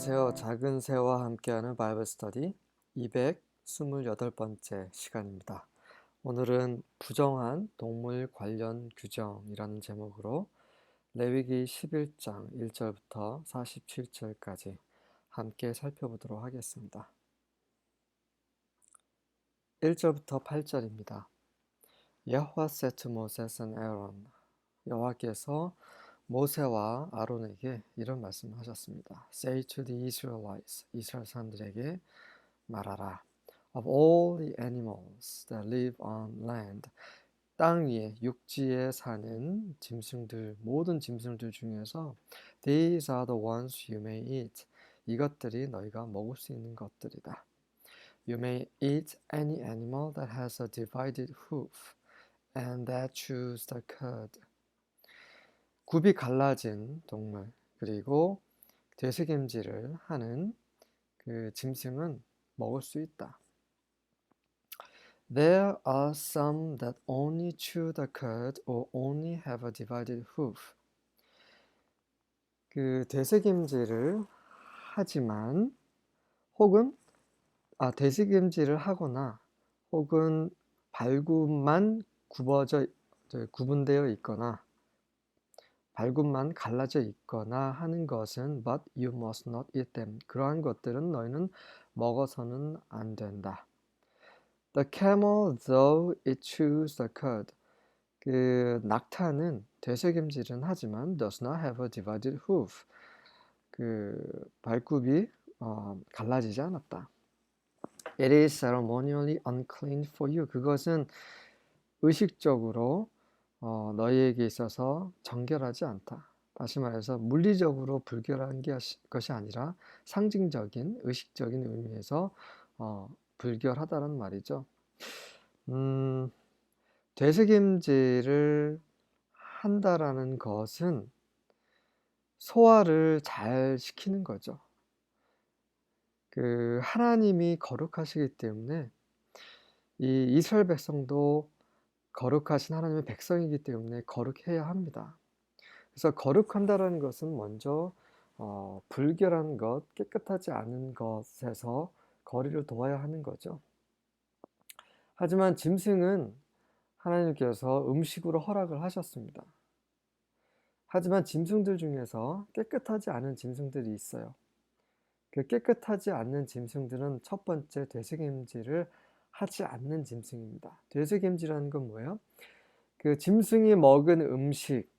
안녕하세요. 작은 새와 함께하는 바이블 스터디 228번째 시간입니다. 오늘은 부정한 동물 관련 규정이라는 제목으로 레위기 11장 1절부터 47절까지 함께 살펴보도록 하겠습니다. 1절부터 8절입니다. 여호와 said to Moses and Aaron, 여호와께서 모세와 아론에게 이런 말씀을 하셨습니다. Say to the Israelites, 이스라엘 사람들에게 말하라. Of all the animals that live on land, 땅 위에 육지에 사는 짐승들, 모든 짐승들 중에서 these are the ones you may eat. 이것들이 너희가 먹을 수 있는 것들이다. You may eat any animal that has a divided hoof and that chews the cud. 굽이 갈라진 동물, 그리고 되새김질을 하는 그 짐승은 먹을 수 있다. There are some that only chew the cud or only have a divided hoof. 그 되새김질을 하지만 혹은 되새김질을 하거나 혹은 발굽만 구분되어 있거나 발굽만 갈라져 있거나 하는 것은 but you must not eat them. 그러한 것들은 너희는 먹어서는 안 된다. The camel, though it chews the cud. 그 낙타는 되새김질은 하지만 does not have a divided hoof. 그 발굽이 갈라지지 않았다. It is ceremonially unclean for you. 그것은 의식적으로 너희에게 있어서 정결하지 않다. 다시 말해서 물리적으로 불결한 것이 아니라 상징적인 의식적인 의미에서 불결하다는 말이죠. 되새김질을 한다라는 것은 소화를 잘 시키는 거죠. 그 하나님이 거룩하시기 때문에 이 이스라엘 백성도 거룩하신 하나님의 백성이기 때문에 거룩해야 합니다. 그래서 거룩한다라는 것은 먼저 불결한 것, 깨끗하지 않은 것에서 거리를 둬야 하는 거죠. 하지만 짐승은 하나님께서 음식으로 허락을 하셨습니다. 하지만 짐승들 중에서 깨끗하지 않은 짐승들이 있어요. 그 깨끗하지 않는 짐승들은 첫 번째 되새김질을 하지 않는 짐승입니다. 되새김질이라는 건 뭐예요? 그 짐승이 먹은 음식,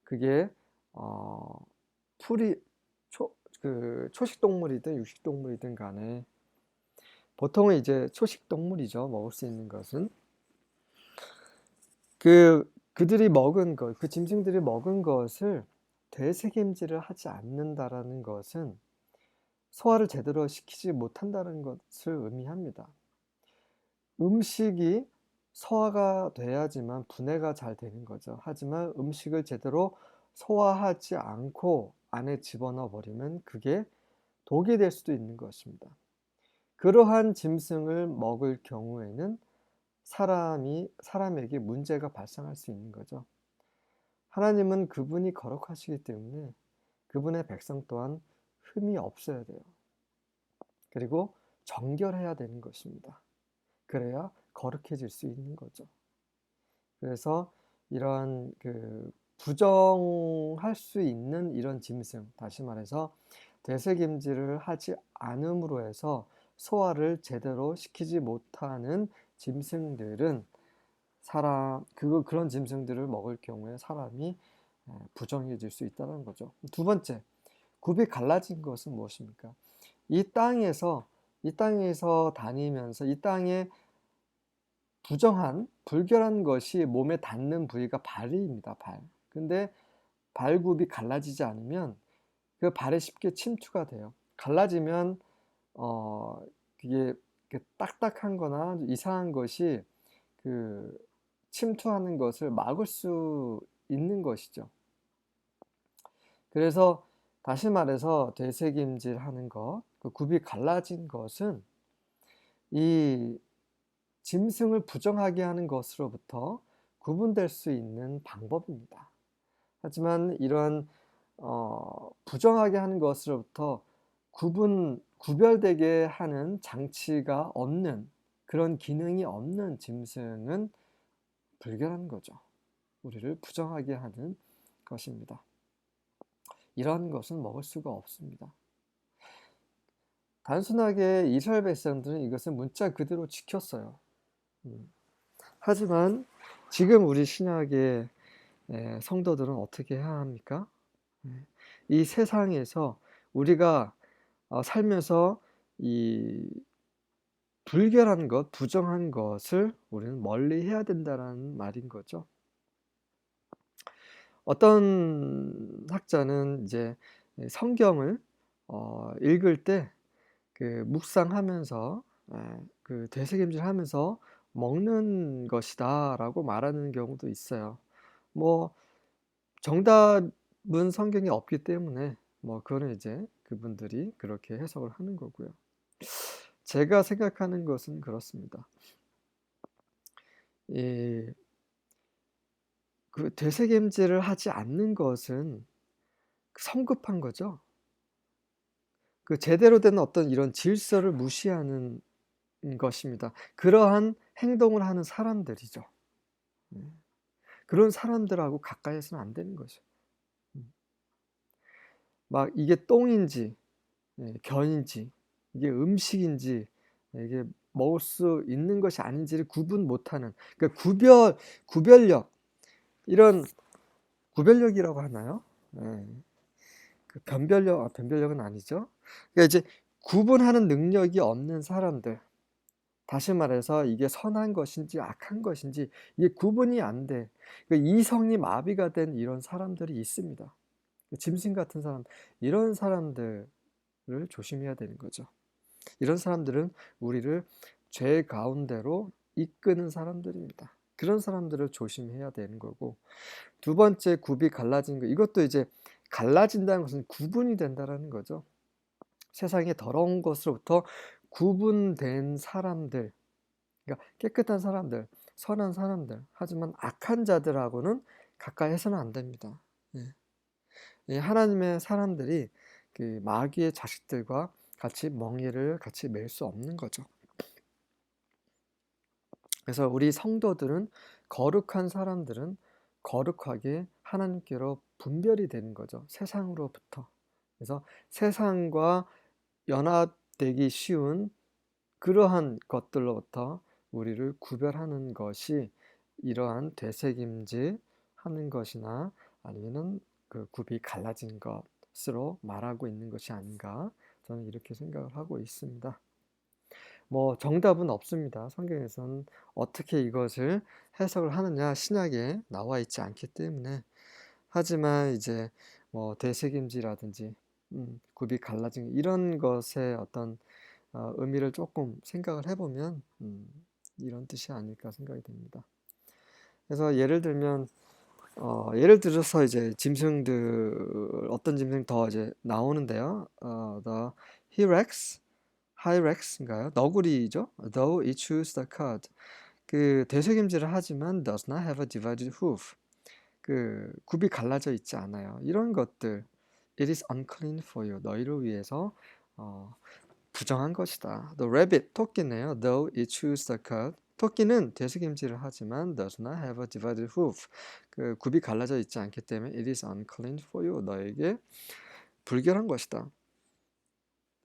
그게 초식동물이든 육식동물이든 간에 보통은 이제 초식동물이죠. 먹을 수 있는 것은 그들이 먹은 것, 그 짐승들이 먹은 것을 되새김질을 하지 않는다라는 것은 소화를 제대로 시키지 못한다는 것을 의미합니다. 음식이 소화가 돼야지만 분해가 잘 되는 거죠. 하지만 음식을 제대로 소화하지 않고 안에 집어넣어 버리면 그게 독이 될 수도 있는 것입니다. 그러한 짐승을 먹을 경우에는 사람에게 문제가 발생할 수 있는 거죠. 하나님은 그분이 거룩하시기 때문에 그분의 백성 또한 흠이 없어야 돼요. 그리고 정결해야 되는 것입니다. 그래야 거룩해질 수 있는 거죠. 그래서 이런 부정할 수 있는 이런 짐승, 다시 말해서 되새김질을 하지 않음으로 해서 소화를 제대로 시키지 못하는 짐승들은 그런 짐승들을 먹을 경우에 사람이 부정해질 수 있다는 거죠. 두 번째, 굽이 갈라진 것은 무엇입니까? 이 땅에서 다니면서 이 땅에 불결한 것이 몸에 닿는 부위가 발입니다. 발. 근데 발굽이 갈라지지 않으면 그 발에 쉽게 침투가 돼요. 갈라지면 그게 딱딱한 거나 이상한 것이 침투하는 것을 막을 수 있는 것이죠. 그래서 다시 말해서 되새김질 하는 것, 그 굽이 갈라진 것은 이 짐승을 부정하게 하는 것으로부터 구분될 수 있는 방법입니다. 하지만 이런 부정하게 하는 것으로부터 구별되게 하는 장치가 없는, 그런 기능이 없는 짐승은 불결한 거죠. 우리를 부정하게 하는 것입니다. 이런 것은 먹을 수가 없습니다. 단순하게 이스라엘 백성들은 이것을 문자 그대로 지켰어요. 하지만 지금 우리 신약의 성도들은 어떻게 해야 합니까? 이 세상에서 우리가 살면서 이 불결한 것, 부정한 것을 우리는 멀리 해야 된다는 말인 거죠. 어떤 학자는 이제 성경을 읽을 때 그 묵상하면서 그 되새김질하면서 먹는 것이다라고 말하는 경우도 있어요. 뭐 정답은 성경에 없기 때문에 뭐 그거는 이제 그분들이 그렇게 해석을 하는 거고요. 제가 생각하는 것은 그렇습니다. 그 되새김질을 하지 않는 것은 성급한 거죠. 그 제대로 된 어떤 이런 질서를 무시하는 것입니다. 그러한 행동을 하는 사람들이죠. 그런 사람들하고 가까이 해서는 안 되는 거죠. 막 이게 똥인지 견인지 이게 음식인지 이게 먹을 수 있는 것이 아닌지를 구분 못하는, 그러니까 구별력, 이런 구별력이라고 하나요? 그 변별력은 아니죠. 그러니까 이제 구분하는 능력이 없는 사람들, 다시 말해서 이게 선한 것인지 악한 것인지 이게 구분이 안 돼. 그러니까 이성이 마비가 된 이런 사람들이 있습니다. 짐승 같은 사람, 이런 사람들을 조심해야 되는 거죠. 이런 사람들은 우리를 죄 가운데로 이끄는 사람들입니다. 그런 사람들을 조심해야 되는 거고, 두 번째 굽이 갈라진 거, 이것도 이제 갈라진다는 것은 구분이 된다는 거죠. 세상의 더러운 것으로부터 구분된 사람들, 그러니까 깨끗한 사람들, 선한 사람들, 하지만 악한 자들하고는 가까이 해서는 안 됩니다. 하나님의 사람들이 그 마귀의 자식들과 같이 멍에를 같이 맬 수 없는 거죠. 그래서 우리 성도들은, 거룩한 사람들은 거룩하게 하나님께로 분별이 되는 거죠. 세상으로부터. 그래서 세상과 연합되기 쉬운 그러한 것들로부터 우리를 구별하는 것이 이러한 되새김질 하는 것이나 아니면은 그 굽이 갈라진 것으로 말하고 있는 것이 아닌가, 저는 이렇게 생각을 하고 있습니다. 뭐 정답은 없습니다. 성경에서는 어떻게 이것을 해석을 하느냐 신약에 나와 있지 않기 때문에. 하지만 이제 뭐 되새김질이라든지 굽이 갈라진 이런 것의 어떤 의미를 조금 생각을 해보면 이런 뜻이 아닐까 생각이 됩니다. 그래서 예를 들어서 이제 짐승들, 어떤 짐승 더 이제 나오는데요. The Hyrax인가요? 너구리죠. Though it chews the cud. 그 되새김질을 하지만 does not have a divided hoof. 그 굽이 갈라져 있지 않아요. 이런 것들, it is unclean for you. 너희를 위해서 부정한 것이다. The rabbit, 토끼네요. Though it chews the cud. 토끼는 되새김질을 하지만 does not have a divided hoof. 그 굽이 갈라져 있지 않기 때문에 it is unclean for you. 너에게 불결한 것이다.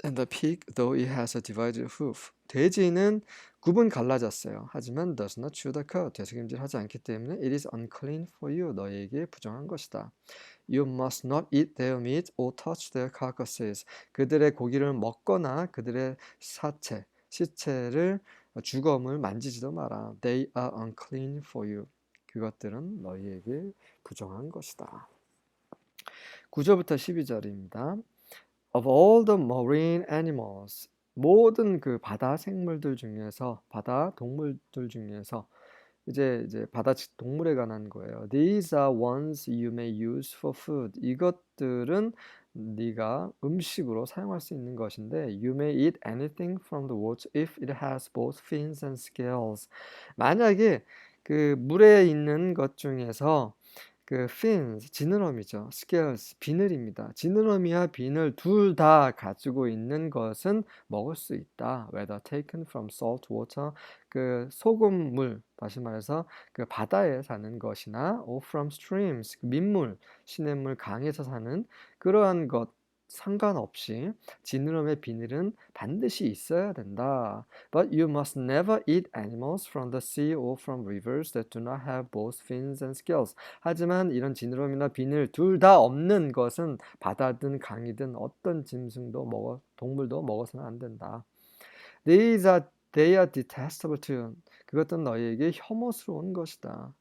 And the pig, though it has a divided hoof. 돼지는 굽은 갈라졌어요. 하지만 does not chew the cud. 되새김질하지 않기 때문에 it is unclean for you. 너에게 부정한 것이다. You must not eat their meat or touch their carcasses. 그들의 고기를 먹거나 그들의 시체를 주검을 만지지도 마라. They are unclean for you. 그것들은 너희에게 부정한 것이다. 9절부터 12절입니다. Of all the marine animals, 모든 그 바다 생물들 중에서, 바다 동물들 중에서 이제 바다 동물에 관한 거예요. These are ones you may use for food. 이것들은 네가 음식으로 사용할 수 있는 것인데, you may eat anything from the water if it has both fins and scales. 만약에 그 물에 있는 것 중에서 그 fins, 지느러미죠. scales, 비늘입니다. 지느러미와 비늘 둘 다 가지고 있는 것은 먹을 수 있다. whether taken from salt water, 그 소금물, 다시 말해서 그 바다에 사는 것이나 or from streams, 그 민물, 시냇물, 강에서 사는 그러한 것 상관없이 지느러미의 비늘은 반드시 있어야 된다. But you must never eat animals from the sea or from rivers that do not have both fins and scales. 하지만 이런 지느러미나 비늘 둘 다 없는 것은 바다든 강이든 어떤 동물도 먹어서는 안 된다. They are detestable to you. 그것은 너희에게 혐오스러운 것이다.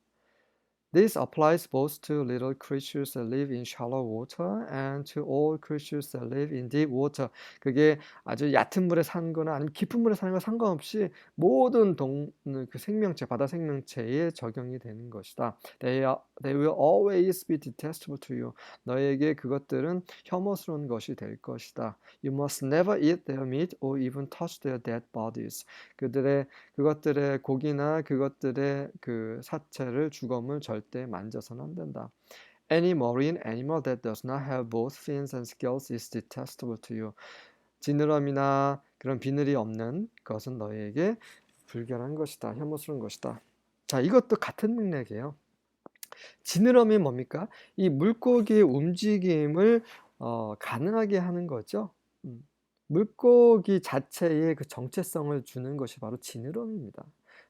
This applies both to little creatures that live in shallow water and to all creatures that live in deep water. 그게 아주 얕은 물에 사는 거나 아니면 깊은 물에 사는 거 상관없이 모든 그 생명체, 바다 생명체에 적용이 되는 것이다. They will always be detestable to you. 너에게 그것들은 혐오스러운 것이 될 것이다. You must never eat their meat or even touch their dead bodies. 그것들의 고기나 그것들의 그 사체를 주검을 절대 만져서는 안 된다. Any marine animal that does not have both fins and scales is detestable to you. 지느러미나 그런 비늘이 없는 것은 너희에게 불결한 것이다. 혐오스러운 것이다. 자, 이것도 같은 맥락이에요. 지느러미 뭡니까? 이 물고기의 움직임을 가능하게 하는 거죠. 물고기 자체의 그 정체성을 주는 것이 바로 지느러미입니다.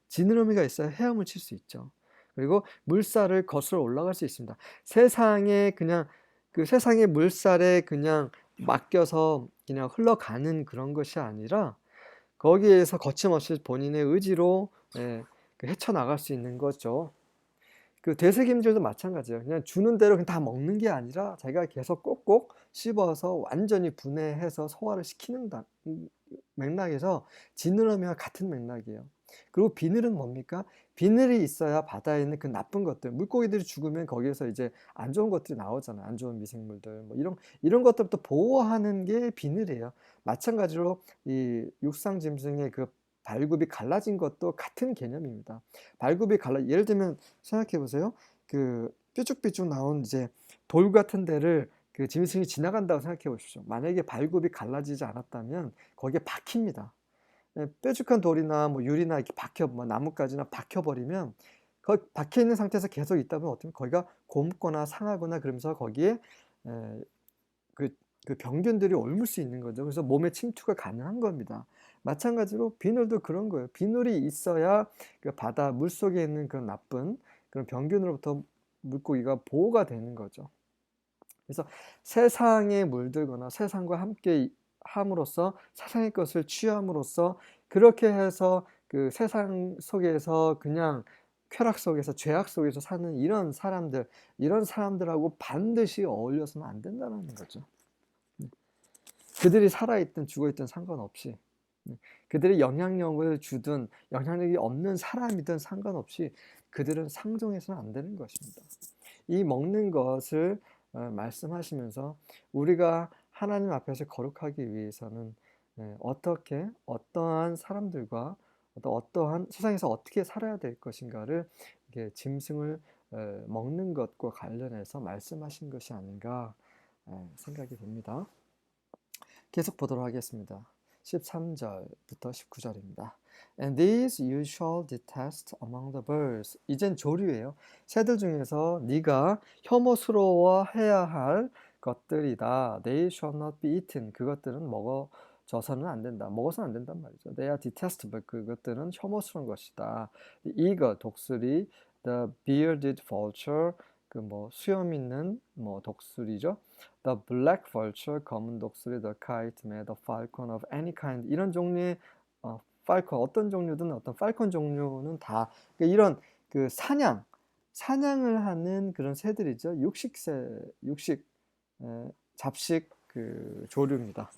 지느러미가 있어야 헤엄을 칠 수 있죠. 그리고 물살을 거슬러 올라갈 수 있습니다. 세상에 그냥 그 세상의 물살에 그냥 맡겨서 그냥 흘러가는 그런 것이 아니라 거기에서 거침없이 본인의 의지로 헤쳐나갈 수 있는 거죠. 그 되새김질도 마찬가지예요. 그냥 주는 대로 그냥 다 먹는 게 아니라 자기가 계속 꼭꼭 씹어서 완전히 분해해서 소화를 시키는 맥락에서 지느러미와 같은 맥락이에요. 그리고 비늘은 뭡니까? 비늘이 있어야 바다에 있는 그 나쁜 것들, 물고기들이 죽으면 거기에서 이제 안 좋은 것들이 나오잖아요. 안 좋은 미생물들, 뭐 이런 것들부터 보호하는 게 비늘이에요. 마찬가지로 이 육상 짐승의 그 발굽이 갈라진 것도 같은 개념입니다. 예를 들면 생각해 보세요. 그 뾰족뾰족 나온 이제 돌 같은 데를 그 짐승이 지나간다고 생각해 보십시오. 만약에 발굽이 갈라지지 않았다면 거기에 박힙니다. 뾰족한 돌이나 뭐 유리나 이렇게 뭐 나뭇가지나 박혀버리면 거기 박혀 있는 상태에서 계속 있다 보면 어떻게 거기가 곪거나 상하거나 그러면서 거기에 그, 그 병균들이 옮을 수 있는 거죠. 그래서 몸에 침투가 가능한 겁니다. 마찬가지로 비늘도 그런 거예요. 비늘이 있어야 그 바다 물속에 있는 그런 나쁜 그런 병균으로부터 물고기가 보호가 되는 거죠. 그래서 세상에 물들거나 세상과 함께 함으로써 세상의 것을 취함으로써 그렇게 해서 그 세상 속에서 그냥 쾌락 속에서 죄악 속에서 사는 이런 사람들하고 반드시 어울려서는 안 된다는 거죠. 그들이 살아있든 죽어있든 상관없이, 그들이 영향력을 주든 영향력이 없는 사람이든 상관없이 그들은 상종해서는 안 되는 것입니다. 이 먹는 것을 말씀하시면서 우리가 하나님 앞에서 거룩하기 위해서는 어떠한 사람들과 어떠한 세상에서 어떻게 살아야 될 것인가를 이게 짐승을 먹는 것과 관련해서 말씀하신 것이 아닌가 생각이 됩니다. 계속 보도록 하겠습니다. 13절부터 19절입니다. And these you shall detest among the birds. 이젠 조류예요. 새들 중에서 네가 혐오스러워해야 할 것들이다. They shall not be eaten. 그것들은 먹어서는 안 된다. 먹어서는 안 된단 말이죠. They are detestable. 그것들은 혐오스러운 것이다. The eagle, 독수리, the bearded vulture, 그 수염 있는 독수리죠. The black vulture, 검은 독수리, the kite, the falcon of any kind. 이런 종류의 falcon, 어떤 종류든 어떤 falcon 종류는 다 그러니까 이런 그 사냥을 하는 그런 새들이죠. 잡식 그 조류입니다.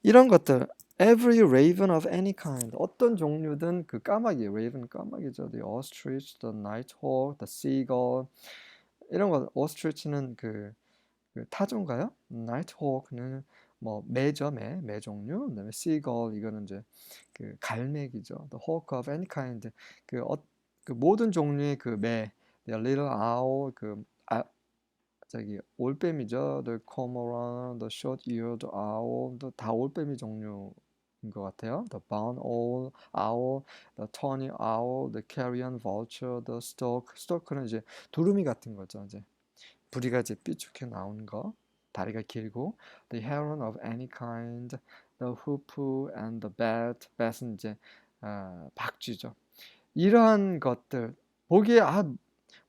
이런 것들, every raven of any kind, 어떤 종류든 그 까마귀, raven 까마귀죠. The ostrich, the nighthawk, the seagull. 이런 거, ostrich는 그 타조인가요? 나이트호크는 매죠, 매 종류. 그다음에 seagull 이거는 이제 그 갈매기죠. The hawk of any kind. 그 모든 종류의 그 매, the little owl, 그 저기 올빼미죠. The cormorant, the short-eared owl, 다 올빼미 종류인 것 같아요. The barn owl, the tawny owl, the carrion vulture, the stork. stork는 이제 두루미 같은 거죠. 이제 부리가 이제 삐죽해 나온 거, 다리가 길고, the heron of any kind, the hoopoe and the bat. bat은 이제 박쥐죠. 이러한 것들 보기에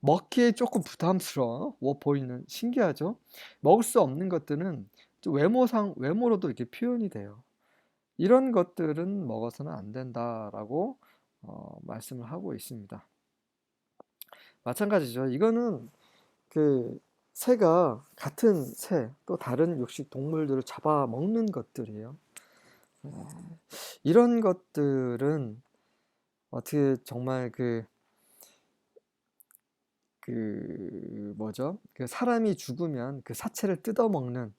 먹기에 조금 부담스러워 보이는 신기하죠. 먹을 수 없는 것들은 외모로도 이렇게 표현이 돼요. 이런 것들은 먹어서는 안 된다라고 말씀을 하고 있습니다. 마찬가지죠. 이거는 그 새가 같은 새 또 다른 육식 동물들을 잡아먹는 것들이에요. 이런 것들은 어떻게 정말 뭐죠? 그 사람이 죽으면 그 사체를 뜯어먹는,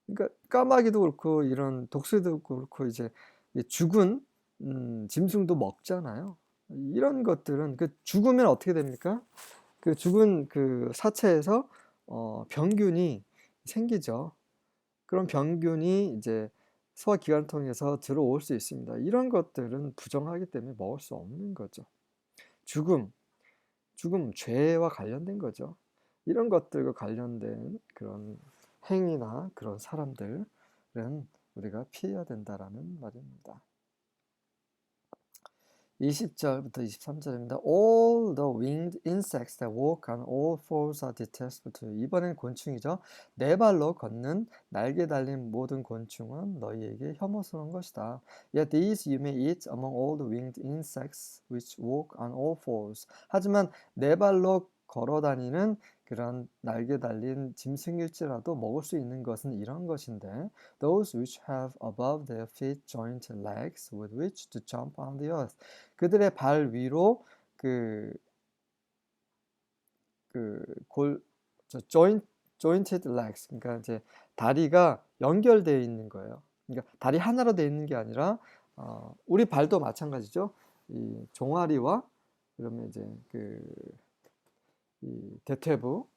그러니까 까마귀도 그렇고 이런 독수리도 그렇고 이제 죽은 짐승도 먹잖아요. 이런 것들은 그 죽으면 어떻게 됩니까? 그 죽은 그 사체에서 병균이 생기죠. 그런 병균이 이제 소화기관통에서 들어올 수 있습니다. 이런 것들은 부정하기 때문에 먹을 수 없는 거죠. 죽음, 죄와 관련된 거죠. 이런 것들과 관련된 그런 행위나 그런 사람들은 우리가 피해야 된다라는 말입니다. 20절부터 23절입니다. All the winged insects that walk on all fours are detestable to you. 이번엔 곤충이죠. 네 발로 걷는 날개 달린 모든 곤충은 너희에게 혐오스러운 것이다. Yet these you may eat among all the winged insects which walk on all fours. 하지만 네 발로 걸어 다니는 그런 날개 달린 짐승일지라도 먹을 수 있는 것은 이런 것인데 those which have above their feet joint legs with which to jump on the earth. 그들의 발 위로 jointed legs, 그러니까 이제 다리가 연결되어 있는 거예요. 그러니까 다리 하나로 되어 있는 게 아니라 우리 발도 마찬가지죠. 이 종아리와 그러면 이제 이 대퇴부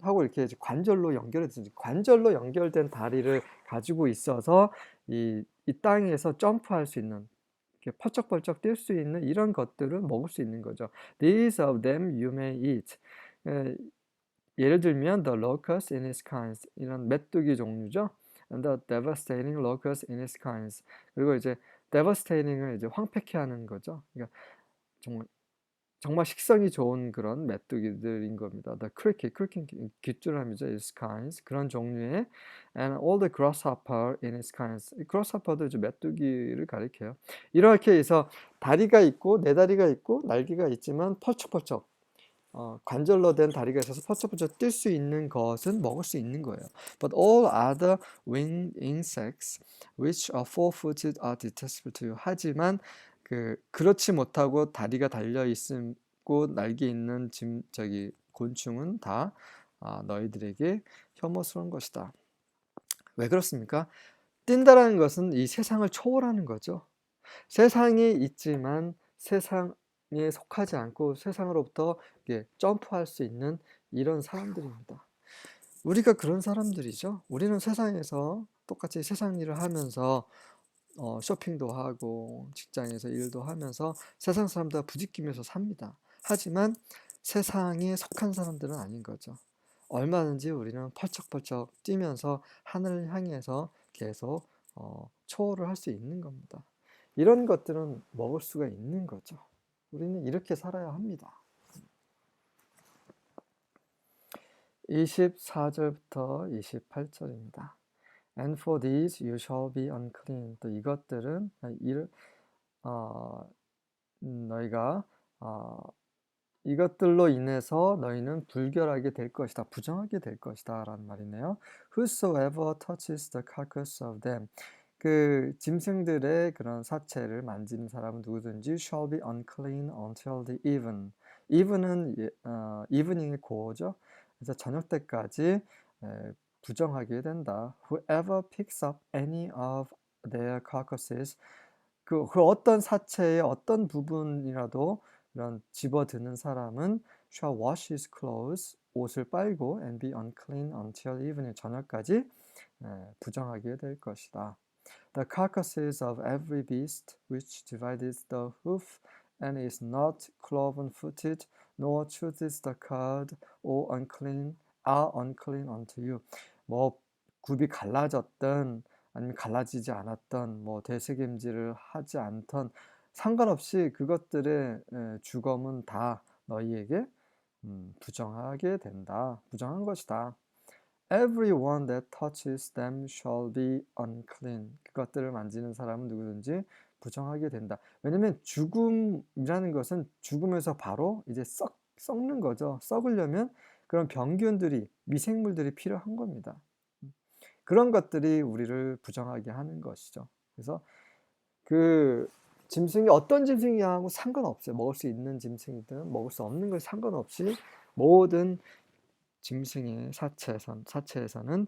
하고 이렇게 관절로 연결된 다리를 가지고 있어서 이 땅에서 점프할 수 있는, 이렇게 펄쩍펄쩍 뛸 수 있는 이런 것들을 먹을 수 있는 거죠. These of them you may eat. 예를 들면 the locust in its kinds, 이런 메뚜기 종류죠. And the devastating locust in its kinds. 그리고 이제 devastating을 이제 황폐케 하는 거죠. 그러니까 정말 식성이 좋은 그런 메뚜기들인 겁니다. The cricket, 귓줄함이죠. its kinds, 그런 종류의 and all the grasshopper in its kinds. grasshopper도 이제 메뚜기를 가리켜요. 이렇게 해서 다리가 있고 네 다리가 있고 날개가 있지만 펄쩍펄쩍 관절로 된 다리가 있어서 펄쩍펄쩍 뛸 수 있는 것은 먹을 수 있는 거예요. But all other winged insects which are four-footed are detestable to you. 하지만 그렇지 못하고 다리가 달려 있고 날개 있는 곤충은 다 너희들에게 혐오스러운 것이다. 왜 그렇습니까? 뛴다라는 것은 이 세상을 초월하는 거죠. 세상에 있지만 세상에 속하지 않고 세상으로부터 점프할 수 있는 이런 사람들입니다. 우리가 그런 사람들이죠. 우리는 세상에서 똑같이 세상 일을 하면서 쇼핑도 하고 직장에서 일도 하면서 세상 사람들과 부딪히면서 삽니다. 하지만 세상에 속한 사람들은 아닌 거죠. 얼마든지 우리는 펄쩍펄쩍 뛰면서 하늘을 향해서 계속 초월을 할 수 있는 겁니다. 이런 것들은 먹을 수가 있는 거죠. 우리는 이렇게 살아야 합니다. 24절부터 28절입니다. And for these you shall be unclean. 또 이것들은 너희가 이것들로 인해서 너희는 불결하게 될 것이다, 부정하게 될 것이다 라는 말이네요. Whosoever touches the carcass of them. 그 짐승들의 그런 사체를 만지는 사람은 누구든지 shall be unclean until the even. even은 evening의 고어죠. 그래서 저녁 때까지 부정하게 된다. Whoever picks up any of their carcasses. 그 어떤 사체의 어떤 부분이라도 이런 집어드는 사람은 shall wash his clothes 옷을 빨고 and be unclean until evening 저녁까지 부정하게 될 것이다. The carcasses of every beast which divides the hoof and is not cloven-footed, nor chooses the cud, or unclean, are unclean unto you. 뭐 굽이 갈라졌던 아니면 갈라지지 않았던 뭐 되새김질을 하지 않던 상관없이 그것들의 주검은 다 너희에게 부정하게 된다. 부정한 것이다. Everyone that touches them shall be unclean. 그것들을 만지는 사람은 누구든지 부정하게 된다. 왜냐면 죽음이라는 것은 죽으면서 바로 이제 썩는 거죠. 썩으려면 그런 병균들이, 미생물들이 필요한 겁니다. 그런 것들이 우리를 부정하게 하는 것이죠. 그래서 그 짐승이 어떤 짐승이하고 상관없어요. 먹을 수 있는 짐승이든 먹을 수 없는 것 상관없이 모든 짐승의 사체에서는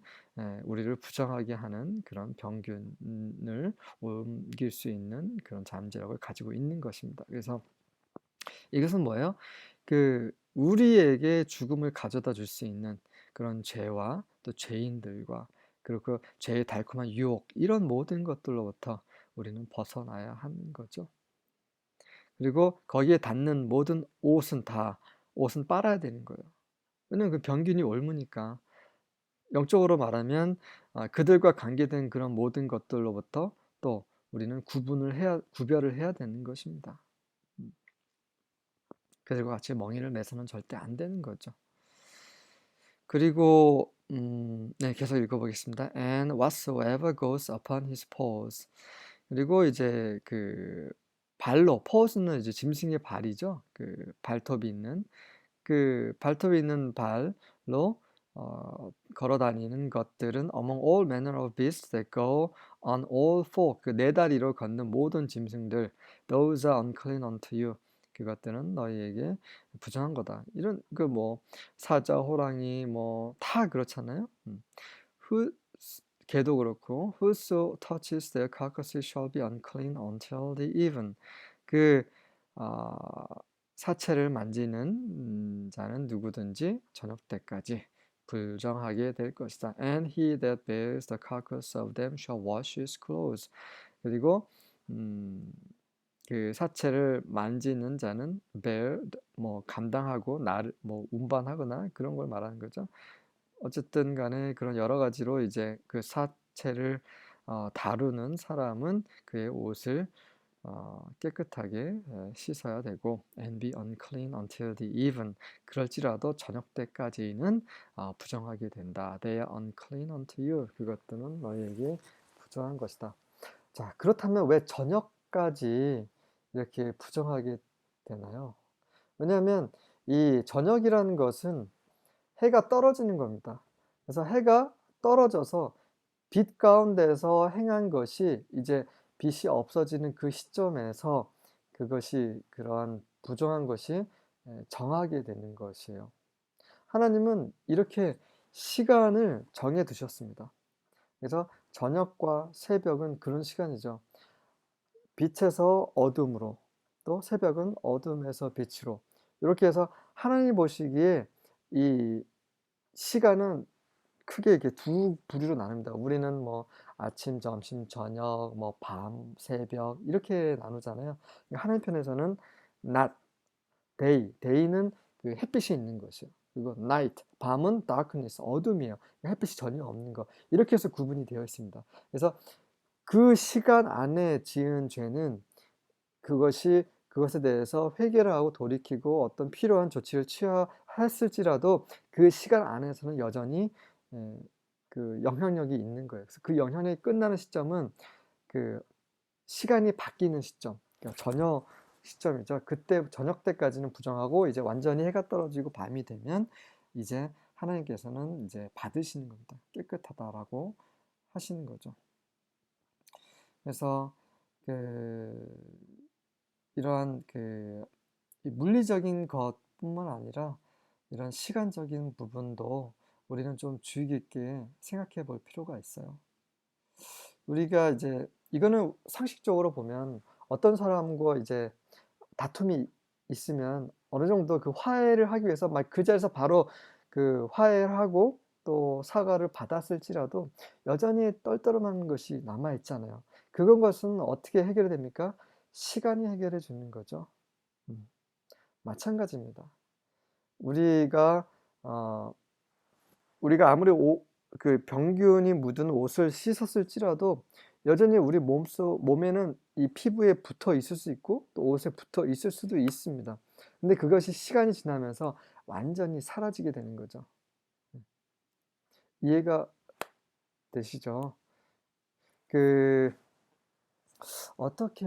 우리를 부정하게 하는 그런 병균을 옮길 수 있는 그런 잠재력을 가지고 있는 것입니다. 그래서 이것은 뭐예요? 그 우리에게 죽음을 가져다 줄 수 있는 그런 죄와 또 죄인들과 그리고 그 죄의 달콤한 유혹 이런 모든 것들로부터 우리는 벗어나야 하는 거죠. 그리고 거기에 닿는 모든 옷은 빨아야 되는 거예요. 왜냐면 그 병균이 옮으니까. 영적으로 말하면 그들과 관계된 그런 모든 것들로부터 또 우리는 구별을 해야 되는 것입니다. 그들과 같이 멍에를 매서는 절대 안 되는 거죠. 그리고 네, 계속 읽어보겠습니다. And whatsoever goes upon his paws. 그리고 이제 그 발로, paws는 이제 짐승의 발이죠. 그 발톱이 있는 발로 걸어 다니는 것들은 among all manner of beasts that go on all four. 그 네 다리로 걷는 모든 짐승들, those are unclean unto you. 그것들은 너희에게 부정한 거다. 이런 그 뭐 사자, 호랑이 뭐 다 그렇잖아요. Who 개도 그렇고 whoso touches their carcasses shall be unclean until the even. 그 사체를 만지는 자는 누구든지 저녁 때까지 불정하게 될 것이다. And he that bears the carcass of them shall wash his clothes. 그리고 그 사체를 만지는 자는 bear 뭐 감당하고 나를 뭐 운반하거나 그런 걸 말하는 거죠. 어쨌든 간에 그런 여러 가지로 이제 그 사체를 다루는 사람은 그의 옷을 깨끗하게 씻어야 되고 and be unclean until the even. 그럴지라도 저녁 때까지는 부정하게 된다. They are unclean unto you. 그것들은 너희에게 부정한 것이다. 자, 그렇다면 왜 저녁까지 이렇게 부정하게 되나요? 왜냐하면 이 저녁이라는 것은 해가 떨어지는 겁니다. 그래서 해가 떨어져서 빛 가운데서 행한 것이 이제 빛이 없어지는 그 시점에서 그것이 그러한 부정한 것이 정하게 되는 것이에요. 하나님은 이렇게 시간을 정해 두셨습니다. 그래서 저녁과 새벽은 그런 시간이죠. 빛에서 어둠으로, 또 새벽은 어둠에서 빛으로, 이렇게 해서 하나님 보시기에 이 시간은 크게 이렇게 두 부류로 나눕니다. 우리는 뭐 아침, 점심, 저녁, 뭐 밤, 새벽 이렇게 나누잖아요. 하나님 편에서는 낮, day는 그 햇빛이 있는 것이요. 그리고 night, 밤은 darkness, 어둠이에요. 햇빛이 전혀 없는 거. 이렇게 해서 구분이 되어 있습니다. 그래서 그 시간 안에 지은 죄는 그것에 대해서 회개를 하고 돌이키고 어떤 필요한 조치를 취했을지라도 그 시간 안에서는 여전히 그 영향력이 있는 거예요. 그래서 그 영향력이 끝나는 시점은 그 시간이 바뀌는 시점, 그러니까 저녁 시점이죠. 그때 저녁 때까지는 부정하고 이제 완전히 해가 떨어지고 밤이 되면 이제 하나님께서는 이제 받으시는 겁니다. 깨끗하다라고 하시는 거죠. 그래서 이러한 물리적인 것뿐만 아니라 이런 시간적인 부분도 우리는 좀 주의 깊게 생각해 볼 필요가 있어요. 우리가 이제 이거는 상식적으로 보면 어떤 사람과 이제 다툼이 있으면 어느 정도 그 화해를 하기 위해서 막 그 자리에서 바로 그 화해하고 또 사과를 받았을지라도 여전히 떨떠름한 것이 남아 있잖아요. 그것은 어떻게 해결이 됩니까? 시간이 해결해 주는 거죠. 음. 마찬가지입니다. 우리가 어 우리가 아무리 그 병균이 묻은 옷을 씻었을지라도 여전히 우리 몸에는 이 피부에 붙어 있을 수 있고 또 옷에 붙어 있을 수도 있습니다. 근데 그것이 시간이 지나면서 완전히 사라지게 되는 거죠. 이해가 되시죠? 그 어떻게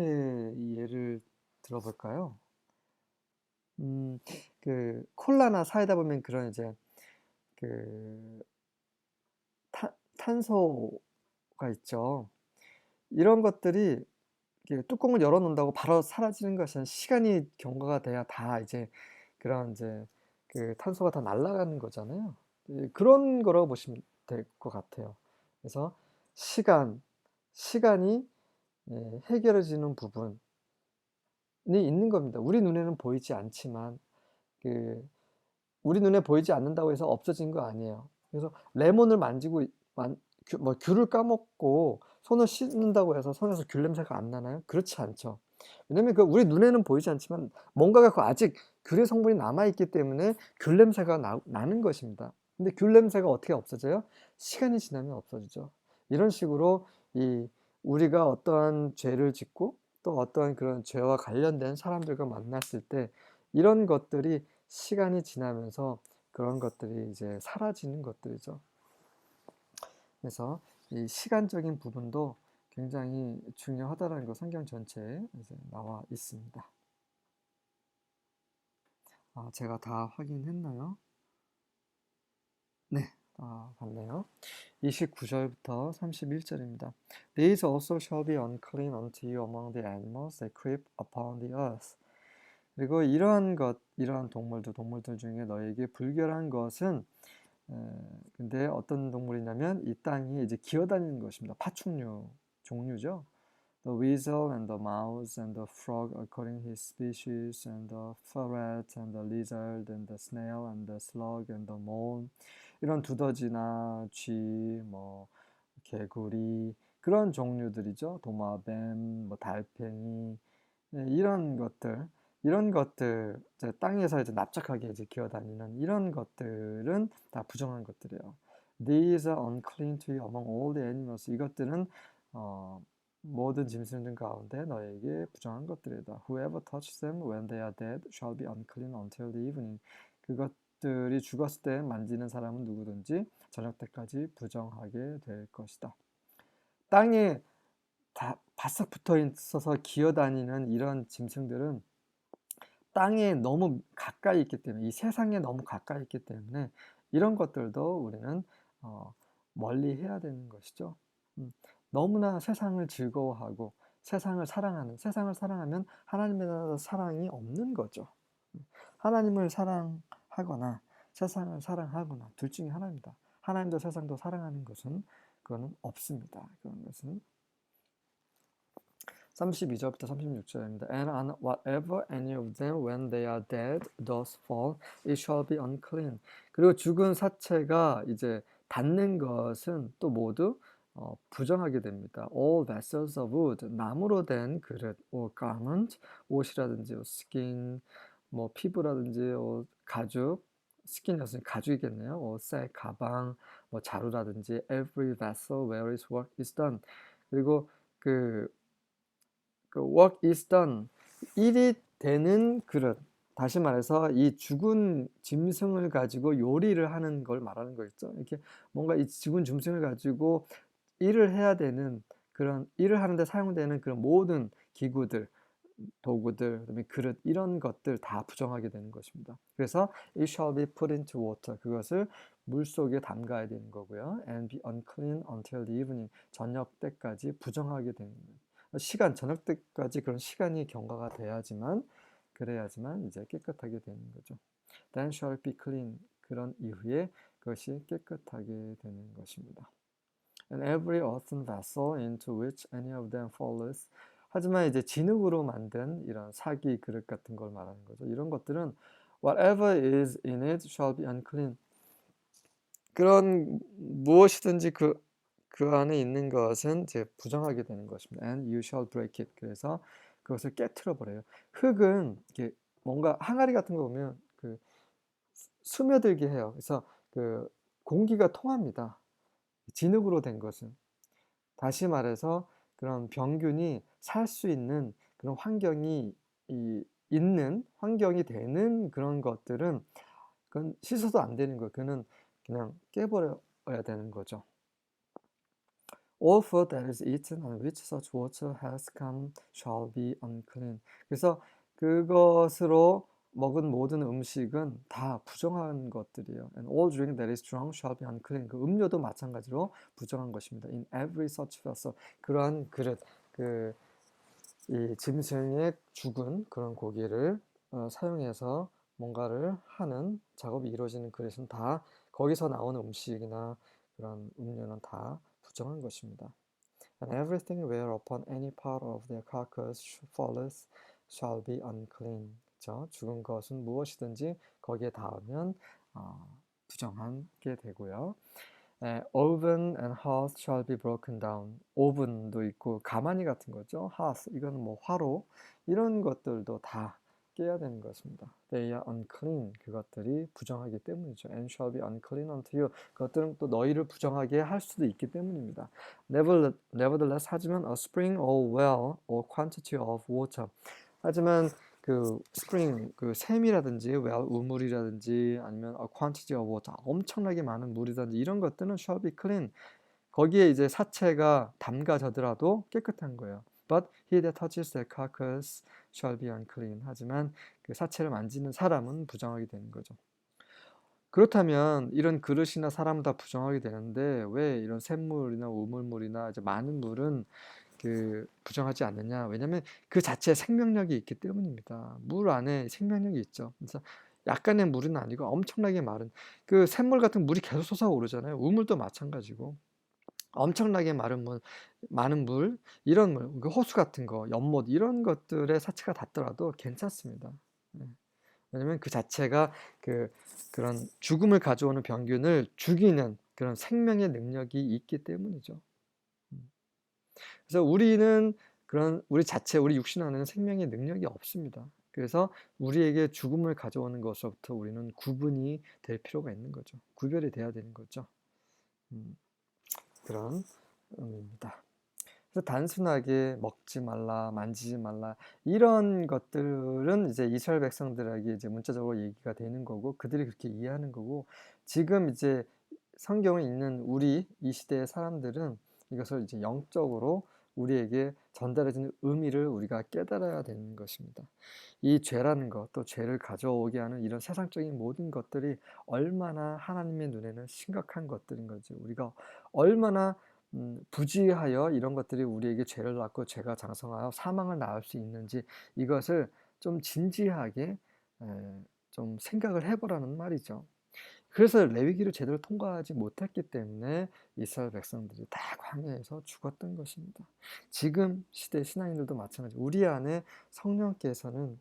이 예를 들어볼까요? 음, 그 콜라나 사이다 보면 그런 이제 그 탄소가 있죠. 이런 것들이 이렇게 뚜껑을 열어 놓는다고 바로 사라지는 것은 시간이 경과가 돼야 다 이제 그런 이제 그 탄소가 다 날아가는 거잖아요. 그런 거라고 보시면 될 것 같아요. 그래서 시간, 시간이 해결해지는 부분이 있는 겁니다. 우리 눈에는 보이지 않지만 그 우리 눈에 보이지 않는다고 해서 없어진 거 아니에요. 그래서 레몬을 만지고 뭐 귤을 까먹고 손을 씻는다고 해서 손에서 귤 냄새가 안 나나요? 그렇지 않죠. 왜냐면 그 우리 눈에는 보이지 않지만 뭔가가 아직 귤의 성분이 남아 있기 때문에 귤 냄새가 나는 것입니다. 근데 귤 냄새가 어떻게 없어져요? 시간이 지나면 없어지죠. 이런 식으로 이 우리가 어떠한 죄를 짓고 또 어떠한 그런 죄와 관련된 사람들과 만났을 때 이런 것들이 시간이 지나면서 그런 것들이 이제 사라지는 것들이죠. 그래서 이 시간적인 부분도 굉장히 중요하다는 거 성경 전체에 이제 나와 있습니다. 제가 다 확인했나요? 네, 봤네요. 29절부터 31절입니다. These also shall be unclean unto you among the animals that creep upon the earth. 그리고 이러한 동물들 중에 너에게 불결한 것은 근데 어떤 동물이냐면 이 땅이 이제 기어다니는 것입니다. 파충류 종류죠. The weasel and the mouse and the frog according to his species and the ferret and the lizard and the snail and the slug and the mole 이런 두더지나 쥐, 뭐 개구리 그런 종류들이죠. 도마뱀, 뭐 달팽이 이런 것들 이제 땅에서 이제 납작하게 이제 기어다니는 이런 것들은 다 부정한 것들이에요. These are unclean to you among all the animals. 이것들은 모든 짐승들 가운데 너에게 부정한 것들이다. Whoever touches them when they are dead shall be unclean until the evening. 그것들이 죽었을 때 만지는 사람은 누구든지 저녁 때까지 부정하게 될 것이다. 땅에 다 바싹 붙어 있어서 기어다니는 이런 짐승들은 땅에 너무 가까이 있기 때문에 이 세상에 너무 가까이 있기 때문에 이런 것들도 우리는 멀리 해야 되는 것이죠. 너무나 세상을 즐거워하고 세상을 사랑하면 하나님에 대한 사랑이 없는 거죠. 하나님을 사랑하거나 세상을 사랑하거나 둘 중에 하나입니다. 하나님도 세상도 사랑하는 것은 그거는 없습니다. 그런 것은 32절부터 36절입니다. And on whatever any of them when they are dead does fall, it shall be unclean. 그리고 죽은 사체가 이제 닿는 것은 또 모두 부정하게 됩니다. All vessels of wood, 나무로 된 그릇, or garment, 옷이라든지 skin, 뭐 피부라든지 가죽, 스킨이었으니 가죽이겠네요. 옷, 가방, 뭐 자루라든지 every vessel where his work is done. 그리고 그 work is done. 일이 되는 그릇. 다시 말해서 이 죽은 짐승을 가지고 요리를 하는 걸 말하는 거겠죠. 이렇게 뭔가 이 죽은 짐승을 가지고 일을 해야 되는 그런 일을 하는데 사용되는 그런 모든 기구들, 도구들, 그다음에 그릇 이런 것들 다 부정하게 되는 것입니다. 그래서 it shall be put into water. 그것을 물 속에 담가야 되는 거고요. And be unclean until the evening. 저녁 때까지 부정하게 되는 거예요. 저녁 때까지 그런 시간이 경과가 그래야지만 이제 깨끗하게 되는 거죠. Then shall it be clean. 그런 이후에 그것이 깨끗하게 되는 것입니다. And every earthen vessel into which any of them falls. 하지만 이제 진흙으로 만든 이런 사기 그릇 같은 걸 말하는 거죠. 이런 것들은 whatever is in it shall be unclean. 그런 무엇이든지 그 안에 있는 것은 이제 부정하게 되는 것입니다. And you shall break it. 그래서 그것을 깨트려 버려요. 흙은 이렇게 뭔가 항아리 같은 거 보면 그 스며들게 해요. 그래서 그 공기가 통합니다. 진흙으로 된 것은. 다시 말해서 그런 병균이 살 수 있는 그런 환경이 있는 환경이 되는 그런 것들은 그건 씻어도 안 되는 거예요. 그는 그냥 깨버려야 되는 거죠. All food that is eaten on which such water has come shall be unclean. 그래서 그것으로 먹은 모든 음식은 다 부정한 것들이에요. And all drink that is drunk shall be unclean. 그 음료도 마찬가지로 부정한 것입니다. In every such vessel. 그러한 그릇, 이 짐승의 죽은 그런 고기를 사용해서 뭔가를 하는 작업이 이루어지는 그릇은 다 거기서 나오는 음식이나 그런 음료는 다 부정한 것입니다. And everything whereupon any part of their carcass falleth shall be unclean. 그렇죠? 죽은 것은 무엇이든지 거기에 닿으면 부정하게 되고요. Oven and hearth shall be broken down. 오븐도 있고 가마니 같은 거죠. hearth 이거는 뭐 화로 이런 것들도 다 깨야 되는 것입니다. They are unclean. 그것들이 부정하기 때문이죠. And shall be unclean unto you. 그것들은 또 너희를 부정하게 할 수도 있기 때문입니다. Nevertheless 하지만 a spring or well or quantity of water. 하지만 그 spring 그 샘이라든지 well 우물이라든지 아니면 a quantity of water 엄청나게 많은 물이든지 이런 것들은 shall be clean. 거기에 이제 사체가 담가져더라도 깨끗한 거예요. But he that touches the carcass shall be unclean. 하지만 그 사체를 만지는 사람은 부정하게 되는 거죠. 그렇다면 이런 그릇이나 사람은 다 부정하게 되는데 왜 이런 샘물이나 우물물이나 이제 많은 물은 부정하지 않느냐? 왜냐면 그 자체에 생명력이 있기 때문입니다. 물 안에 생명력이 있죠. 그래서 약간의 물은 아니고 엄청나게 마른 그 샘물 같은 물이 계속 솟아오르잖아요. 우물도 마찬가지고. 엄청나게 마른 물, 많은 물, 이런 물, 그 호수 같은 거, 연못 이런 것들의 사체가 닿더라도 괜찮습니다. 네. 왜냐면 그 자체가 그런 죽음을 가져오는 병균을 죽이는 그런 생명의 능력이 있기 때문이죠. 그래서 우리는 우리 자체, 우리 육신 안에는 생명의 능력이 없습니다. 그래서 우리에게 죽음을 가져오는 것으로부터 우리는 구분이 될 필요가 있는 거죠. 구별이 돼야 되는 거죠. 그런 의미입니다. 그래서 단순하게 먹지 말라, 만지지 말라 이런 것들은 이제 이스라엘 백성들에게 이제 문자적으로 얘기가 되는 거고 그들이 그렇게 이해하는 거고 지금 이제 성경을 읽는 우리 이 시대의 사람들은 이것을 이제 영적으로 우리에게 전달해주는 의미를 우리가 깨달아야 되는 것입니다. 이 죄라는 것, 또 죄를 가져오게 하는 이런 세상적인 모든 것들이 얼마나 하나님의 눈에는 심각한 것들인 거지. 우리가 얼마나 부지하여 이런 것들이 우리에게 죄를 낳고 죄가 장성하여 사망을 낳을 수 있는지 이것을 좀 진지하게 좀 생각을 해보라는 말이죠. 그래서 레위기를 제대로 통과하지 못했기 때문에 이스라엘 백성들이 다 광야에서 죽었던 것입니다. 지금 시대 신앙인들도 마찬가지. 우리 안에 성령께서는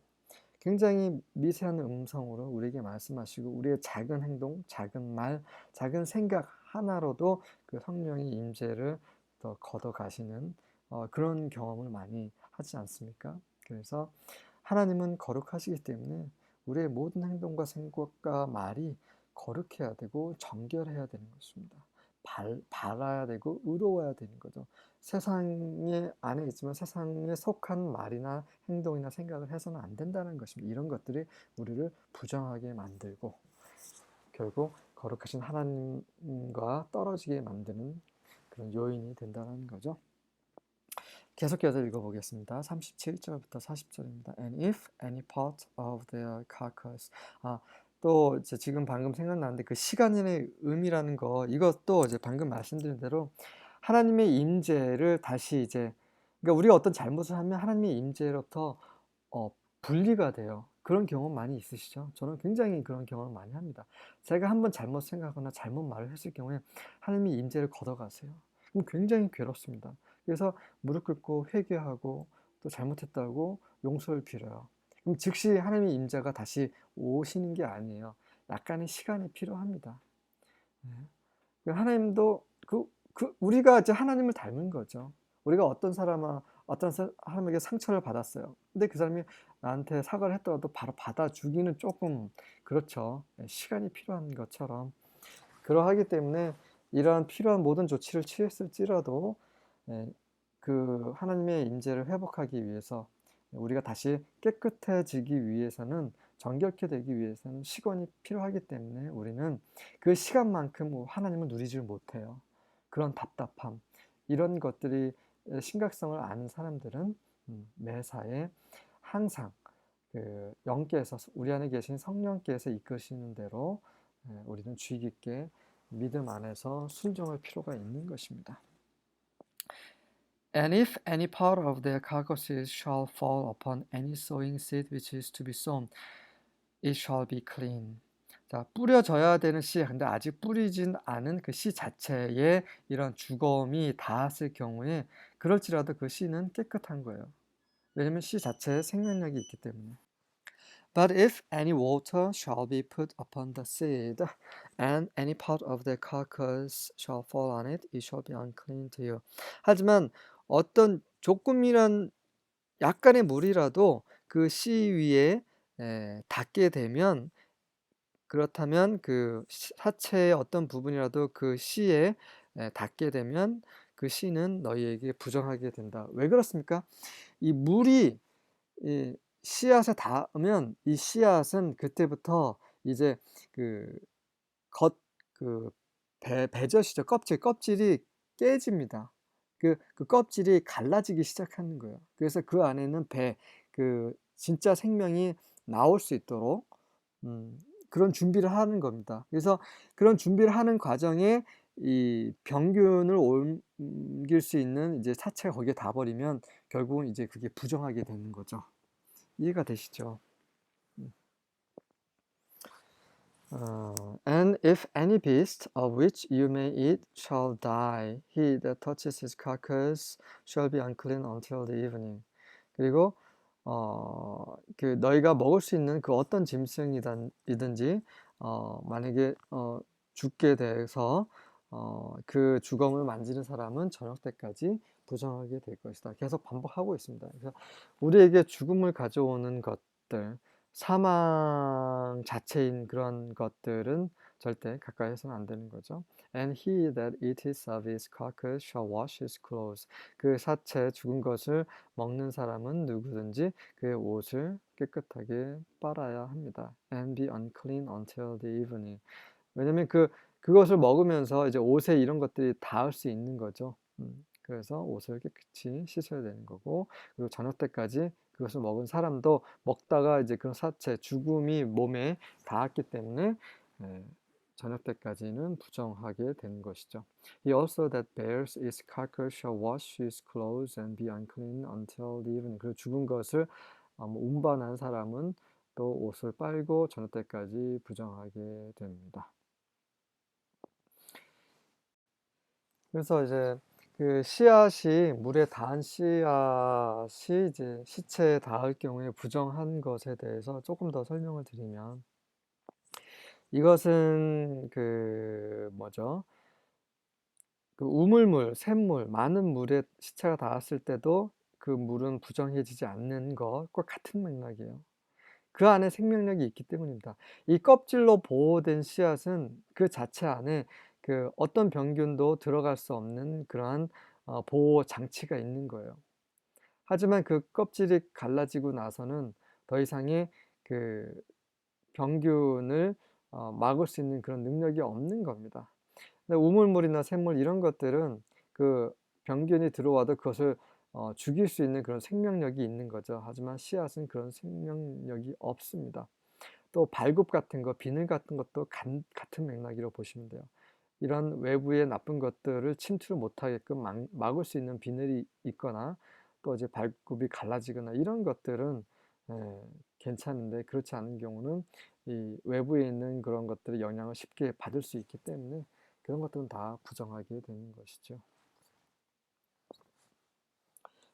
굉장히 미세한 음성으로 우리에게 말씀하시고 우리의 작은 행동, 작은 말, 작은 생각 하나로도 그 성령의 임재를 더 걷어가시는 그런 경험을 많이 하지 않습니까? 그래서 하나님은 거룩하시기 때문에 우리의 모든 행동과 생각과 말이 거룩해야 되고 정결해야 되는 것입니다. 바라야 되고 의로워야 되는 거죠. 세상에 안에 있지만 세상에 속한 말이나 행동이나 생각을 해서는 안 된다는 것입니다. 이런 것들이 우리를 부정하게 만들고 결국 거룩하신 하나님과 떨어지게 만드는 그런 요인이 된다는 거죠. 계속해서 읽어보겠습니다. 37절부터 40절입니다. And if any part of their carcass 또 이제 지금 방금 생각나는데 그 시간의 의미라는 거 이것도 이제 방금 말씀드린 대로 하나님의 임재를 다시 이제 그러니까 우리가 어떤 잘못을 하면 하나님의 임재로부터 분리가 돼요. 그런 경험 많이 있으시죠? 저는 굉장히 그런 경험을 많이 합니다. 제가 한번 잘못 생각하거나 잘못 말을 했을 경우에 하나님의 임재를 걷어가세요. 그럼 굉장히 괴롭습니다. 그래서 무릎 꿇고 회개하고 또 잘못했다고 용서를 빌어요. 그럼 즉시 하나님의 임재가 다시 오시는 게 아니에요. 약간의 시간이 필요합니다. 네. 하나님도 우리가 이제 하나님을 닮은 거죠. 우리가 어떤 사람에게 상처를 받았어요. 근데 그 사람이 나한테 사과를 했더라도 바로 받아주기는 조금 그렇죠. 시간이 필요한 것처럼. 그러하기 때문에 이러한 필요한 모든 조치를 취했을지라도 그 하나님의 임재를 회복하기 위해서 우리가 다시 깨끗해지기 위해서는 정결케 되기 위해서는 시간이 필요하기 때문에 우리는 그 시간만큼 하나님을 누리질 못해요. 그런 답답함 이런 것들이 심각성을 아는 사람들은 매사에 항상 그 영께서 우리 안에 계신 성령께서 이끄시는 대로 우리는 주의 깊게 믿음 안에서 순종할 필요가 있는 것입니다. And if any part of their carcasses shall fall upon any sowing seed which is to be sown, it shall be clean. 자, 뿌려져야 되는 씨, 근데 아직 뿌리진 않은 그 씨 자체에 이런 죽음이 닿았을 경우에 그럴지라도 그 씨는 깨끗한 거예요. 왜냐면 씨 자체에 생명력이 있기 때문에. But if any water shall be put upon the seed, and any part of the carcass shall fall on it, it shall be unclean to you. 하지만 어떤 조금이란 약간의 물이라도 그 씨 위에 닿게 되면 그렇다면 그 사체의 어떤 부분이라도 그 씨에 닿게 되면 그 씨는 너희에게 부정하게 된다. 왜 그렇습니까? 이 물이 이 씨앗에 닿으면 이 씨앗은 그때부터 이제 그 겉 그 배젖이죠. 껍질이 깨집니다. 그 껍질이 갈라지기 시작하는 거예요. 그래서 그 안에는 그 진짜 생명이 나올 수 있도록 그런 준비를 하는 겁니다. 그래서 그런 준비를 하는 과정에 이 병균을 옮길 수 있는 이제 사체가 거기에 닿아버리면 결국은 이제 그게 부정하게 되는 거죠. 이해가 되시죠? And if any beast of which you may eat shall die, he that touches his carcass shall be unclean until the evening. 그리고 그 너희가 먹을 수 있는 그 어떤 짐승이든지 만약에 죽게 돼서 그 죽음을 만지는 사람은 저녁 때까지 부정하게 될 것이다. 계속 반복하고 있습니다. 그래서 우리에게 죽음을 가져오는 것들, 사망 자체인 그런 것들은 절대 가까이 해서는 안 되는 거죠. And he that eateth of his carcass shall wash his clothes. 그 사체 죽은 것을 먹는 사람은 누구든지 그의 옷을 깨끗하게 빨아야 합니다. And be unclean until the evening. 왜냐면 그것을 먹으면서 이제 옷에 이런 것들이 닿을 수 있는 거죠. 그래서 옷을 깨끗이 씻어야 되는 거고, 그리고 저녁 때까지 그것을 먹은 사람도 먹다가 이제 그런 사체, 죽음이 몸에 닿았기 때문에 저녁 때까지는 부정하게 되는 것이죠. He also that bears its carcass shall wash his clothes and be unclean until the evening. 그 죽은 것을 운반한 사람은 또 옷을 빨고 저녁 때까지 부정하게 됩니다. 그래서 이제 그 씨앗이 물에 닿은 씨앗이 이제 시체에 닿을 경우에 부정한 것에 대해서 조금 더 설명을 드리면 이것은 그 뭐죠? 그 우물물, 샘물, 많은 물에 시체가 닿았을 때도 그 물은 부정해지지 않는 것과 같은 맥락이에요. 그 안에 생명력이 있기 때문입니다. 이 껍질로 보호된 씨앗은 그 자체 안에 그 어떤 병균도 들어갈 수 없는 그러한 보호 장치가 있는 거예요. 하지만 그 껍질이 갈라지고 나서는 더 이상의 그 병균을 막을 수 있는 그런 능력이 없는 겁니다. 근데 우물물이나 샘물 이런 것들은 그 병균이 들어와도 그것을 죽일 수 있는 그런 생명력이 있는 거죠. 하지만 씨앗은 그런 생명력이 없습니다. 또 발굽 같은 거, 비늘 같은 것도 같은 맥락이라고 보시면 돼요. 이런 외부의 나쁜 것들을 침투를 못하게끔 막을 수 있는 비늘이 있거나 또 이제 발굽이 갈라지거나 이런 것들은 괜찮은데 그렇지 않은 경우는 이 외부에 있는 그런 것들의 영향을 쉽게 받을 수 있기 때문에 그런 것들은 다 부정하게 되는 것이죠.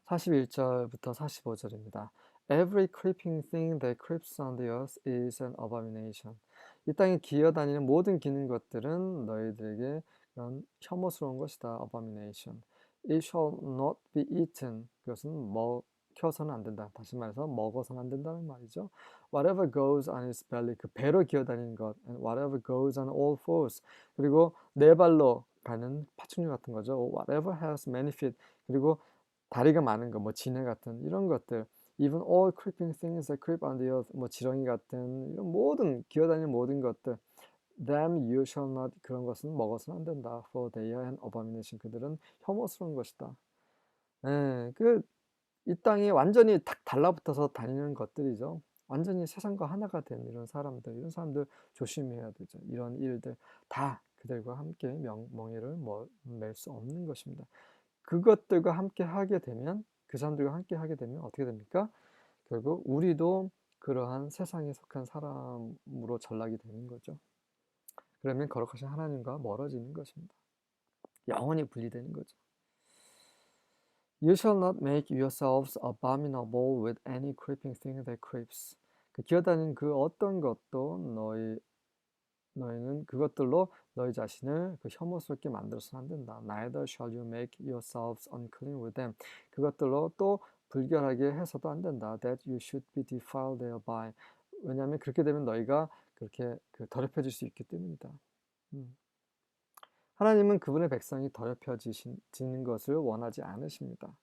41절부터 45절입니다. Every creeping thing that creeps on the earth is an abomination. 이 땅에 기어다니는 모든 기는 것들은 너희들에게 이런 혐오스러운 것이다. abomination. It shall not be eaten. 그것은 먹혀서는 안 된다. 다시 말해서 먹어서는 안 된다는 말이죠. Whatever goes on its belly. 그 배로 기어다니는 것. And whatever goes on all fours. 그리고 네 발로 가는 파충류 같은 거죠. Whatever has many feet. 그리고 다리가 많은 거, 뭐 지네 같은 이런 것들. Even all creeping things that creep on the earth. 뭐 지렁이 같은 이런 모든 기어다니는 모든 것들. Them you shall not. 그런 것은 먹어서는 안 된다. For they are an abomination. 그들은 혐오스러운 것이다. 예, 이 땅에 완전히 탁 달라붙어서 다니는 것들이죠. 완전히 세상과 하나가 된 이런 사람들 조심해야 되죠. 이런 일들 다 그들과 함께 멍에를 맬 수 없는 것입니다. 그것들과 함께 하게 되면, 그 사람들과 함께 하게 되면 어떻게 됩니까? 결국 우리도 그러한 세상에 속한 사람으로 전락이 되는 거죠. 그러면 거룩하신 하나님과 멀어지는 것입니다. 영원히 분리되는 거죠. You shall not make yourselves abominable with any creeping thing that creeps. 그 기어다니는 그 어떤 것도 너희는 그것들로 너희 자신을 그 혐오스럽게 만들어서는 안 된다. Neither shall you make yourselves unclean with them. 그것들로 또 불결하게 해서도 안 된다. That you should be defiled thereby. 왜냐하면 그렇게 되면 너희가 그렇게 더럽혀질 수 있기 때문이다. 하나님은 그분의 백성이 더럽혀지는 것을 원하지 않으십니다.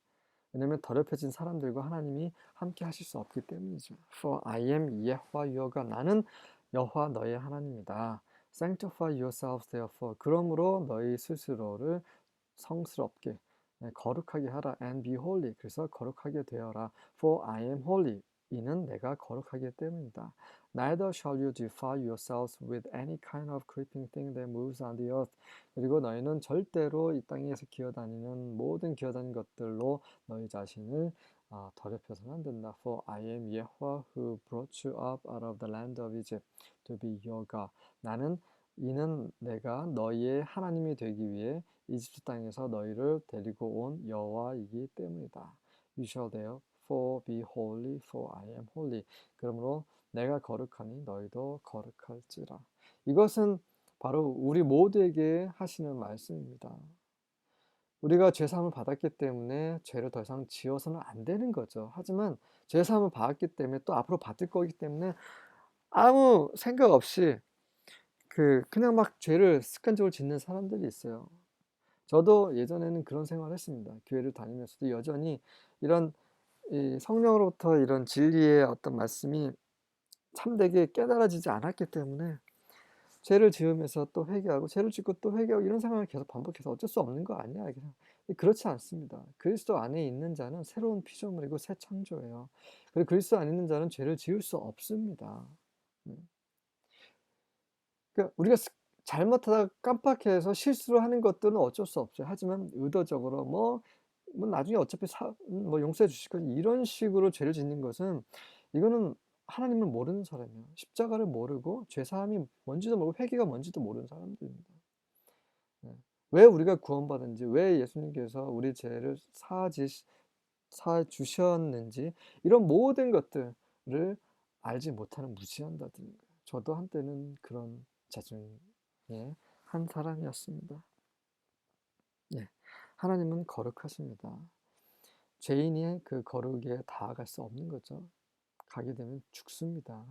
왜냐하면 더럽혀진 사람들과 하나님이 함께 하실 수 없기 때문이죠. For I am 예호와 your God. 나는 여호와 너의 하나님이다. Sanctify yourselves therefore. 그러므로 너희 스스로를 성스럽게 거룩하게 하라. And be holy. 그래서 거룩하게 되어라. For I am holy. 이는 내가 거룩하기 때문이다. Neither shall you defile yourselves with any kind of creeping thing that moves on the earth. 그리고 너희는 절대로 이 땅에서 기어다니는 모든 기어다니는 것들로 너희 자신을 더럽혀서는 안 된다. For I am Yehovah who brought you up out of the land of Egypt to be your God. 이는 내가 너희의 하나님이 되기 위해 이집트 땅에서 너희를 데리고 온 여호와이기 때문이다. You shall therefore be holy, for I am holy. 그러므로 내가 거룩하니 너희도 거룩할지라. 이것은 바로 우리 모두에게 하시는 말씀입니다. 우리가 죄사함을 받았기 때문에 죄를 더 이상 지어서는 안 되는 거죠. 하지만 죄사함을 받았기 때문에 또 앞으로 받을 거기 때문에 아무 생각 없이 그냥 막 죄를 습관적으로 짓는 사람들이 있어요. 저도 예전에는 그런 생활을 했습니다. 교회를 다니면서도 여전히 이런 성령으로부터 이런 진리의 어떤 말씀이 참되게 깨달아지지 않았기 때문에 죄를 지으면서 또 회개하고 죄를 짓고 또 회개하고 이런 상황을 계속 반복해서 어쩔 수 없는 거 아니야? 그냥 그렇지 않습니다. 그리스도 안에 있는 자는 새로운 피조물이고 새 창조예요. 그리고 그리스도 안에 있는 자는 죄를 지을 수 없습니다. 그러니까 우리가 잘못하다가 깜빡해서 실수를 하는 것들은 어쩔 수 없어요. 하지만 의도적으로 뭐 나중에 어차피 용서해 주실 거지 이런 식으로 죄를 짓는 것은 이거는 하나님을 모르는 사람이에요. 십자가를 모르고 죄사함이 뭔지도 모르고 회개가 뭔지도 모르는 사람들입니다. 왜 우리가 구원받은지, 왜 예수님께서 우리 죄를 사 주셨는지 이런 모든 것들을 알지 못하는 무지한 자들인 거예요. 저도 한때는 그런 자 중에 한 사람이었습니다. 예, 하나님은 거룩하십니다. 죄인이 그 거룩에 다가갈 수 없는 거죠. 가게 되면 죽습니다.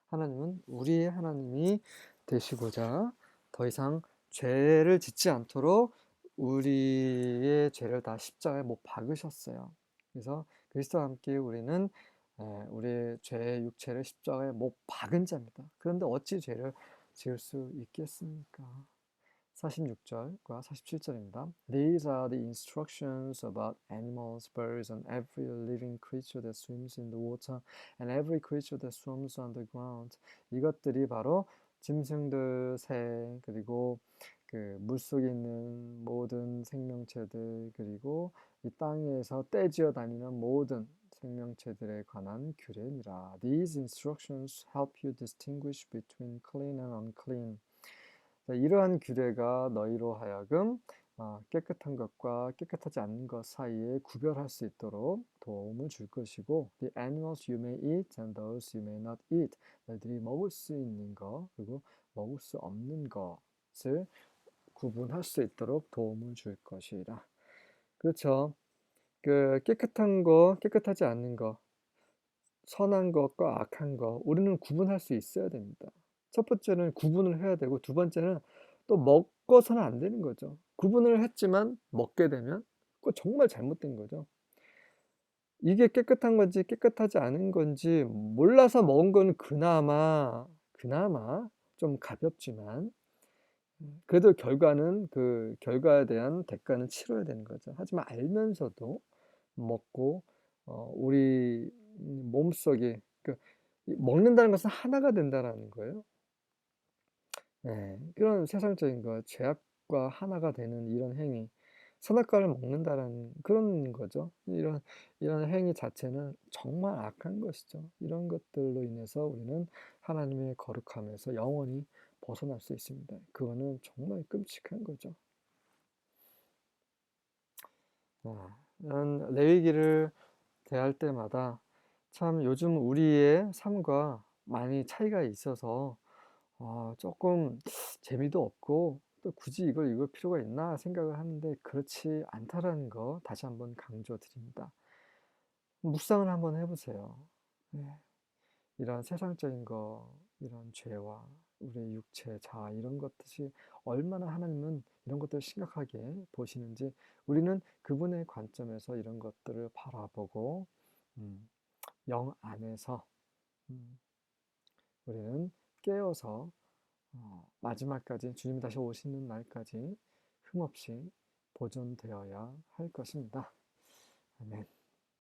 하나님은 우리의 하나님이 되시고자 더 이상 죄를 짓지 않도록 우리의 죄를 다 십자가에 못 박으셨어요. 그래서 그리스도와 함께 우리는 우리의 죄의 육체를 십자가에 못 박은 자입니다. 그런데 어찌 죄를 지을 수 있겠습니까? 46절과 47절입니다. These are the instructions about animals, birds, and every living creature that swims in the water, and every creature that swims on the ground. 이것들이 바로 짐승들, 새, 그리고 물속에 있는 모든 생명체들, 그리고 이 땅에서 떼지어 다니는 모든 생명체들에 관한 규례니라. These instructions help you distinguish between clean and unclean. 이러한 규례가 너희로 하여금 깨끗한 것과 깨끗하지 않는 것 사이에 구별할 수 있도록 도움을 줄 것이고 The animals you may eat and those you may not eat. 너희들이 먹을 수 있는 것 그리고 먹을 수 없는 것을 구분할 수 있도록 도움을 줄 것이라. 그렇죠. 그 깨끗한 거, 깨끗하지 않는 거, 선한 것과 악한 거, 우리는 구분할 수 있어야 됩니다. 첫 번째는 구분을 해야 되고, 두 번째는 또 먹어서는 안 되는 거죠. 구분을 했지만 먹게 되면 그거 정말 잘못된 거죠. 이게 깨끗한 건지 깨끗하지 않은 건지 몰라서 먹은 거는 그나마 좀 가볍지만, 그래도 결과는 그 결과에 대한 대가는 치러야 되는 거죠. 하지만 알면서도 먹고, 우리 몸속에 먹는다는 것은 하나가 된다라는 거예요. 네, 그런 세상적인 거, 죄악과 하나가 되는 이런 행위, 선악과를 먹는다라는 그런 거죠. 이런 행위 자체는 정말 악한 것이죠. 이런 것들로 인해서 우리는 하나님의 거룩함에서 영원히 벗어날 수 있습니다. 그거는 정말 끔찍한 거죠. 이런 레위기를 대할 때마다 참 요즘 우리의 삶과 많이 차이가 있어서 조금 재미도 없고, 또 굳이 이걸 읽을 필요가 있나 생각을 하는데 그렇지 않다라는 거 다시 한번 강조드립니다. 묵상을 한번 해보세요. 네. 이런 세상적인 거, 이런 죄와 우리의 육체, 자아 이런 것들이 얼마나 하나님은 이런 것들을 심각하게 보시는지, 우리는 그분의 관점에서 이런 것들을 바라보고 음, 영 안에서 음, 우리는 깨어서 마지막까지 주님이 다시 오시는 날까지 흠없이 보존되어야 할 것입니다. 아멘.